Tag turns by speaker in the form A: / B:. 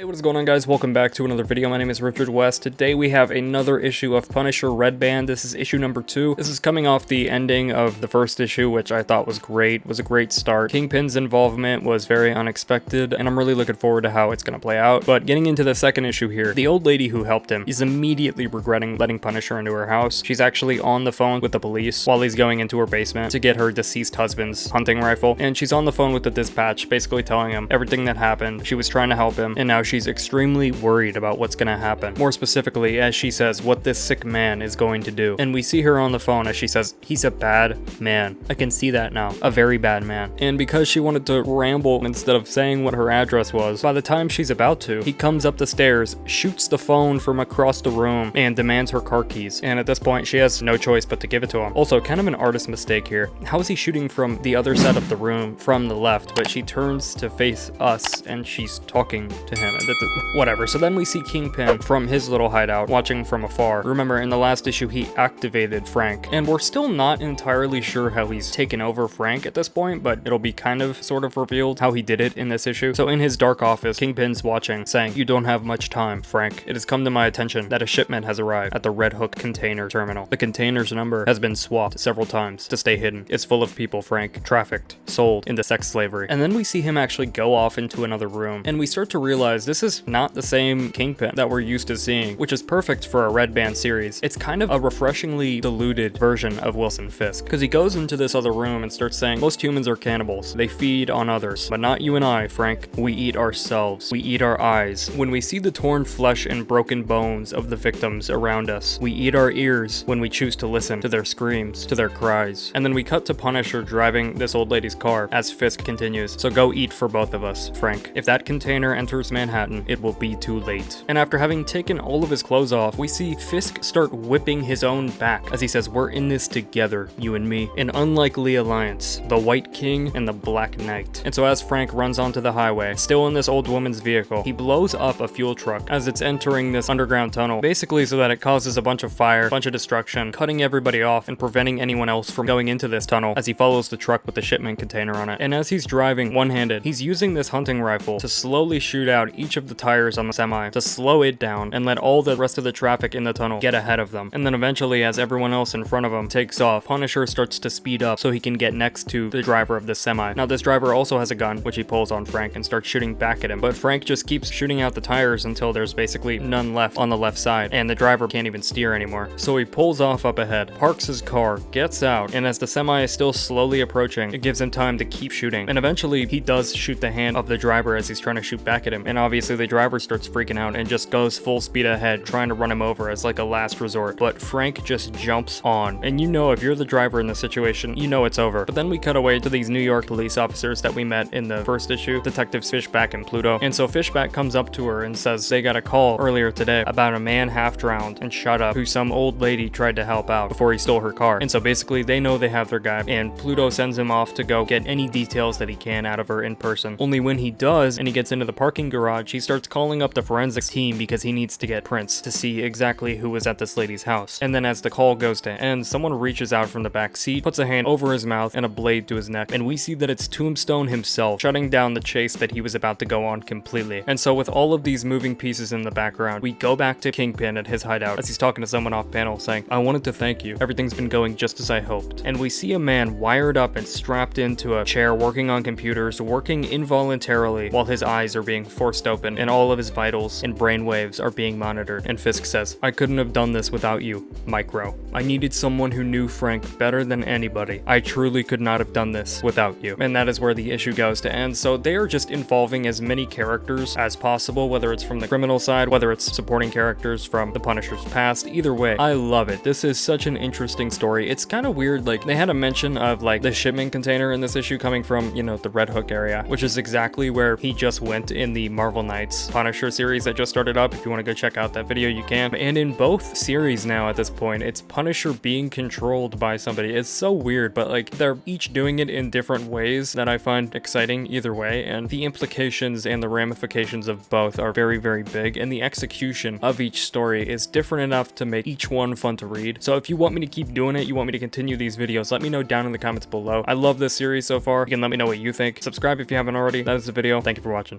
A: Hey, what is going on, guys? Welcome back to another video. My name is Richard West. Today we have another issue of Punisher Red Band. This is issue number 2. This is coming off the ending of the first issue, which I thought was great. It was a great start. Kingpin's involvement was very unexpected, and I'm really looking forward to how it's going to play out. But getting into the second issue here, the old lady who helped him is immediately regretting letting Punisher into her house. She's actually on the phone with the police while he's going into her basement to get her deceased husband's hunting rifle, and she's on the phone with the dispatch, basically telling him everything that happened. She was trying to help him, and now she's extremely worried about what's gonna happen. More specifically, as she says, what this sick man is going to do. And we see her on the phone as she says, he's a bad man. I can see that now. A very bad man. And because she wanted to ramble instead of saying what her address was, by the time she's about to, he comes up the stairs, shoots the phone from across the room, and demands her car keys. And at this point, she has no choice but to give it to him. Also, kind of an artist mistake here. How is he shooting from the other side of the room, from the left, but she turns to face us and she's talking to him? Whatever. So then we see Kingpin from his little hideout watching from afar. Remember, in the last issue he activated Frank, and we're still not entirely sure how he's taken over Frank at this point, but it'll be kind of sort of revealed how he did it in this issue. So in his dark office, Kingpin's watching, saying, "You don't have much time, Frank. It has come to my attention that a shipment has arrived at the Red Hook container terminal. The container's number has been swapped several times to stay hidden. It's full of people, Frank, trafficked, sold into sex slavery." And then we see him actually go off into another room, and we start to realize this is not the same Kingpin that we're used to seeing, which is perfect for a Red Band series. It's kind of a refreshingly diluted version of Wilson Fisk, because he goes into this other room and starts saying, most humans are cannibals. They feed on others, but not you and I, Frank. We eat ourselves. We eat our eyes. When we see the torn flesh and broken bones of the victims around us, we eat our ears when we choose to listen to their screams, to their cries. And then we cut to Punisher driving this old lady's car as Fisk continues, "So go eat for both of us, Frank. If that container enters Manhattan, it will be too late." And after having taken all of his clothes off, we see Fisk start whipping his own back as he says, "We're in this together, you and me. An unlikely alliance. The White King and the Black Knight." And so as Frank runs onto the highway, still in this old woman's vehicle, he blows up a fuel truck as it's entering this underground tunnel, basically so that it causes a bunch of fire, a bunch of destruction, cutting everybody off and preventing anyone else from going into this tunnel as he follows the truck with the shipment container on it. And as he's driving one-handed, he's using this hunting rifle to slowly shoot out each of the tires on the semi to slow it down and let all the rest of the traffic in the tunnel get ahead of them. And then eventually, as everyone else in front of him takes off, Punisher starts to speed up so he can get next to the driver of the semi. Now this driver also has a gun, which he pulls on Frank and starts shooting back at him, but Frank just keeps shooting out the tires until there's basically none left on the left side, and the driver can't even steer anymore. So he pulls off up ahead, parks his car, gets out, and as the semi is still slowly approaching, it gives him time to keep shooting. And eventually he does shoot the hand of the driver as he's trying to shoot back at him, and obviously the driver starts freaking out and just goes full speed ahead, trying to run him over as like a last resort. But Frank just jumps on, and you know, if you're the driver in this situation, you know it's over. But then we cut away to these New York police officers that we met in the first issue, Detectives Fishback and Pluto. And so Fishback comes up to her and says they got a call earlier today about a man half drowned and shut up who some old lady tried to help out before he stole her car. And so basically they know they have their guy, and Pluto sends him off to go get any details that he can out of her in person. Only when he does and he gets into the parking garage, he starts calling up the forensics team because he needs to get prints to see exactly who was at this lady's house. And then as the call goes to end, someone reaches out from the back seat, puts a hand over his mouth and a blade to his neck, and we see that it's Tombstone himself shutting down the chase that he was about to go on completely. And so with all of these moving pieces in the background, we go back to Kingpin at his hideout as he's talking to someone off panel saying, "I wanted to thank you. Everything's been going just as I hoped." And we see a man wired up and strapped into a chair working on computers, working involuntarily while his eyes are being forced open and all of his vitals and brain waves are being monitored. And Fisk says, "I couldn't have done this without you, Micro. I needed someone who knew Frank better than anybody. I truly could not have done this without you." And that is where the issue goes to end. So they are just involving as many characters as possible, whether it's from the criminal side, whether it's supporting characters from the Punisher's past. Either way, I love it. This is such an interesting story. It's kind of weird, like they had a mention of like the shipment container in this issue coming from, you know, the Red Hook area, which is exactly where he just went in the Marvel Knights Punisher series that just started up. If you want to go check out that video, you can. And in both series now at this point, it's Punisher being controlled by somebody. It's so weird, but like they're each doing it in different ways that I find exciting either way, and the implications and the ramifications of both are very, very big, and the execution of each story is different enough to make each one fun to read. So if you want me to keep doing it, you want me to continue these videos, let me know down in the comments below. I love this series so far. You can let me know what you think. Subscribe if you haven't already. That is the video. Thank you for watching.